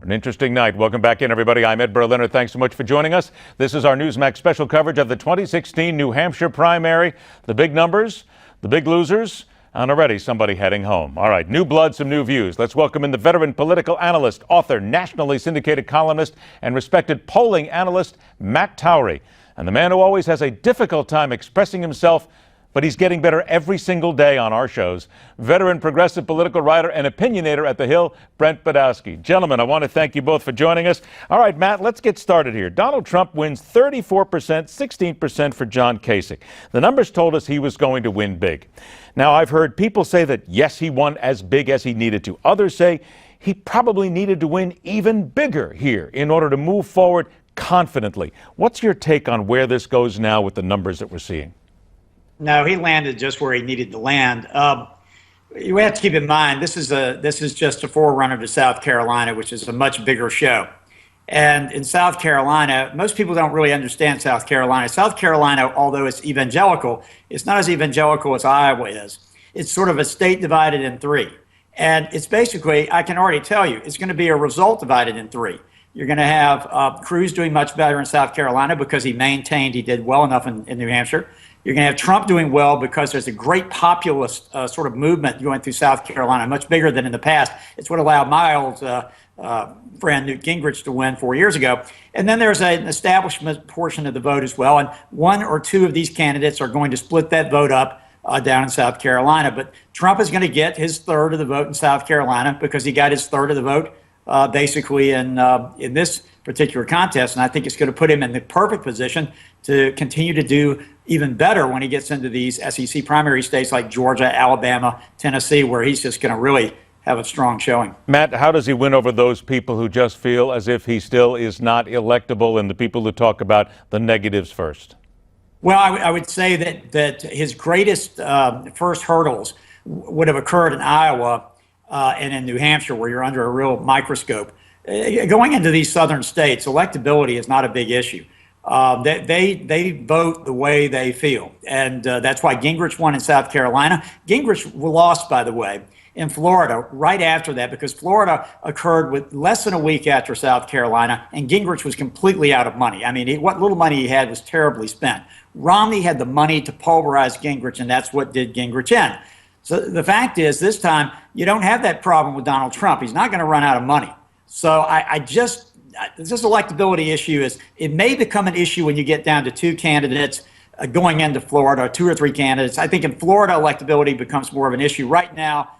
An interesting night. Welcome back in, everybody. I'm Ed Berliner. Thanks so much for joining us. This is our Newsmax special coverage of the 2016 New Hampshire primary. The big numbers, the big losers, and already somebody heading home. All right, new blood, some new views. Let's welcome in the veteran political analyst, author, nationally syndicated columnist, and respected polling analyst, Matt Towery. And the man who always has a difficult time expressing himself, but he's getting better every single day on our shows. Veteran progressive political writer and opinionator at The Hill, Brent Budowsky. Gentlemen, I want to thank you both for joining us. All right, Matt, let's get started here. Donald Trump wins 34%, 16% for John Kasich. The numbers told us he was going to win big. Now, I've heard people say that, yes, he won as big as he needed to. Others say he probably needed to win even bigger here in order to move forward confidently. What's your take on where this goes now with the numbers that we're seeing? No, he landed just where he needed to land. You have to keep in mind, this is just a forerunner to South Carolina, which is a much bigger show. And in South Carolina, most people don't really understand South Carolina. South Carolina, although it's evangelical, it's not as evangelical as Iowa is. It's sort of a state divided in three. And it's basically, I can already tell you, it's going to be a result divided in three. You're going to have Cruz doing much better in South Carolina because he did well enough in New Hampshire. You're going to have Trump doing well because there's a great populist sort of movement going through South Carolina, much bigger than in the past. It's what allowed my old friend Newt Gingrich to win 4 years ago. And then there's an establishment portion of the vote as well. And one or two of these candidates are going to split that vote up down in South Carolina. But Trump is going to get his third of the vote in South Carolina because he got his third of the vote basically in this particular contest. And I think it's going to put him in the perfect position to continue to do even better when he gets into these SEC primary states like Georgia, Alabama, Tennessee, where he's just going to really have a strong showing. Matt, how does he win over those people who just feel as if he still is not electable and the people who talk about the negatives first? Well, I would say that his greatest first hurdles would have occurred in Iowa and in New Hampshire, where you're under a real microscope. Going into these southern states, electability is not a big issue. They vote the way they feel. And that's why Gingrich won in South Carolina. Gingrich lost, by the way, in Florida right after that, because Florida occurred with less than a week after South Carolina, and Gingrich was completely out of money. I mean, what little money he had was terribly spent. Romney had the money to pulverize Gingrich, and that's what did Gingrich in. So the fact is, this time, you don't have that problem with Donald Trump. He's not going to run out of money. So this electability issue it may become an issue when you get down to two candidates going into Florida, two or three candidates. I think in Florida, electability becomes more of an issue. Right now,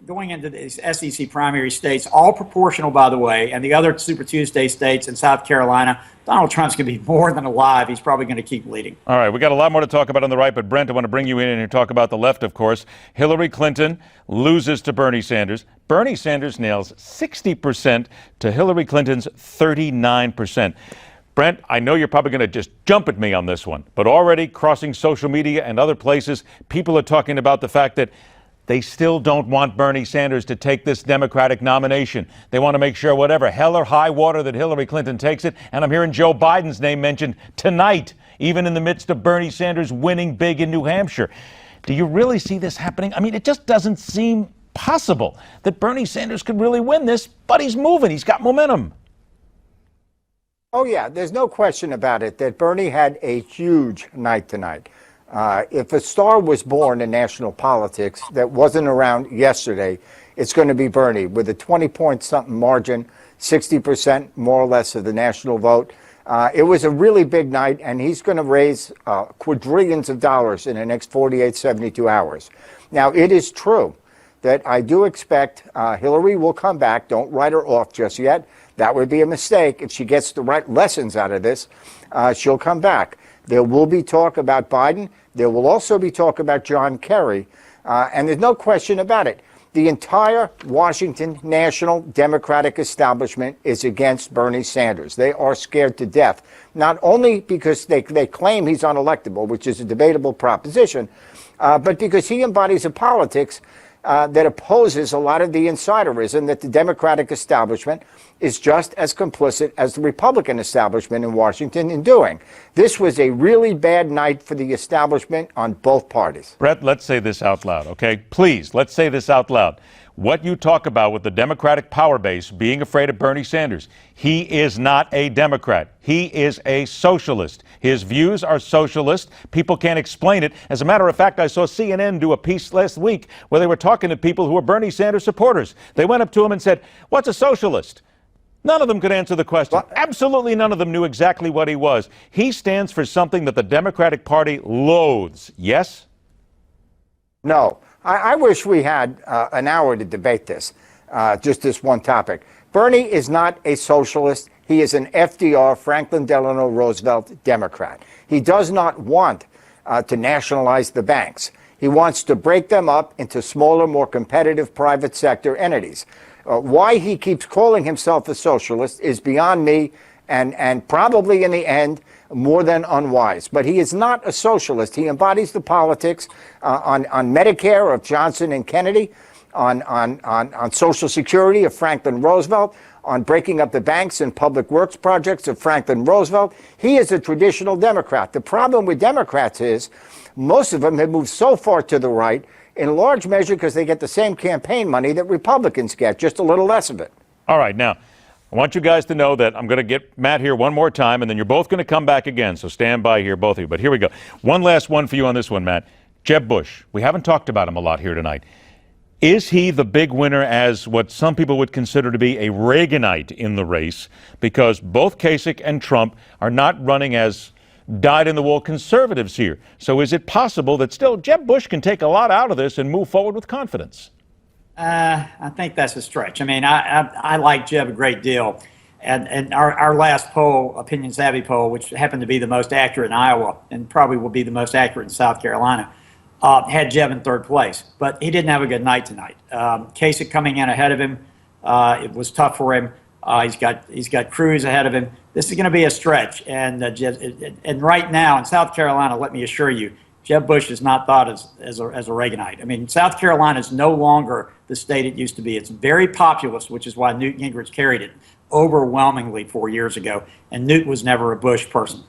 going into the SEC primary states, all proportional, by the way, and the other Super Tuesday states in South Carolina, Donald Trump's going to be more than alive. He's probably going to keep leading. All right, we got a lot more to talk about on the right, but Brent, I want to bring you in and talk about the left, of course. Hillary Clinton loses to Bernie Sanders. Bernie Sanders nails 60% to Hillary Clinton's 39%. Brent, I know you're probably going to just jump at me on this one, but already crossing social media and other places, people are talking about the fact that they still don't want Bernie Sanders to take this Democratic nomination. They want to make sure whatever hell or high water that Hillary Clinton takes it. And I'm hearing Joe Biden's name mentioned tonight, even in the midst of Bernie Sanders winning big in New Hampshire. Do you really see this happening? I mean, it just doesn't seem possible that Bernie Sanders could really win this, but he's moving. He's got momentum. Oh, yeah, there's no question about it that Bernie had a huge night tonight. If a star was born in national politics that wasn't around yesterday, it's going to be Bernie with a 20-point-something margin, 60% more or less of the national vote. It was a really big night, and he's going to raise quadrillions of dollars in the next 48, 72 hours. Now, it is true that I do expect Hillary will come back. Don't write her off just yet. That would be a mistake. If she gets the right lessons out of this, she'll come back. There will be talk about Biden. There will also be talk about John Kerry. And there's no question about it. The entire Washington national Democratic establishment is against Bernie Sanders. They are scared to death, not only because they claim he's unelectable, which is a debatable proposition, but because he embodies a politics that opposes a lot of the insiderism that the Democratic establishment is just as complicit as the Republican establishment in Washington in doing. This was a really bad night for the establishment on both parties. Brett, let's say this out loud, okay? Please, let's say this out loud. What you talk about with the Democratic power base being afraid of Bernie Sanders, he is not a Democrat. He is a socialist. His views are socialist. People can't explain it. As a matter of fact, I saw CNN do a piece last week where they were talking to people who were Bernie Sanders supporters. They went up to him and said, "What's a socialist?" None of them could answer the question. Absolutely none of them knew exactly what he was. He stands for something that the Democratic Party loathes. Yes? No. I wish we had an hour to debate this, just this one topic. Bernie is not a socialist. He is an FDR, Franklin Delano Roosevelt Democrat. He does not want to nationalize the banks. He wants to break them up into smaller, more competitive private sector entities. Why he keeps calling himself a socialist is beyond me and probably in the end more than unwise. But he is not a socialist. He embodies the politics on Medicare of Johnson and Kennedy, on Social Security of Franklin Roosevelt, on breaking up the banks and public works projects of Franklin Roosevelt. He is a traditional Democrat. The problem with Democrats is most of them have moved so far to the right, in large measure because they get the same campaign money that Republicans get, just a little less of it. All right, now, I want you guys to know that I'm going to get Matt here one more time, and then you're both going to come back again, so stand by here, both of you. But here we go. One last one for you on this one, Matt. Jeb Bush. We haven't talked about him a lot here tonight. Is he the big winner as what some people would consider to be a Reaganite in the race? Because both Kasich and Trump are not running as dyed-in-the-wool conservatives here. So is it possible that still Jeb Bush can take a lot out of this and move forward with confidence? I think that's a stretch. I mean, I like Jeb a great deal. And our last poll, Opinion Savvy poll, which happened to be the most accurate in Iowa and probably will be the most accurate in South Carolina, had Jeb in third place. But he didn't have a good night tonight. Kasich coming in ahead of him, it was tough for him. He's got Cruz ahead of him. This is going to be a stretch, and right now in South Carolina, let me assure you, Jeb Bush is not thought as a Reaganite. I mean, South Carolina is no longer the state it used to be. It's very populist, which is why Newt Gingrich carried it overwhelmingly 4 years ago, and Newt was never a Bush person.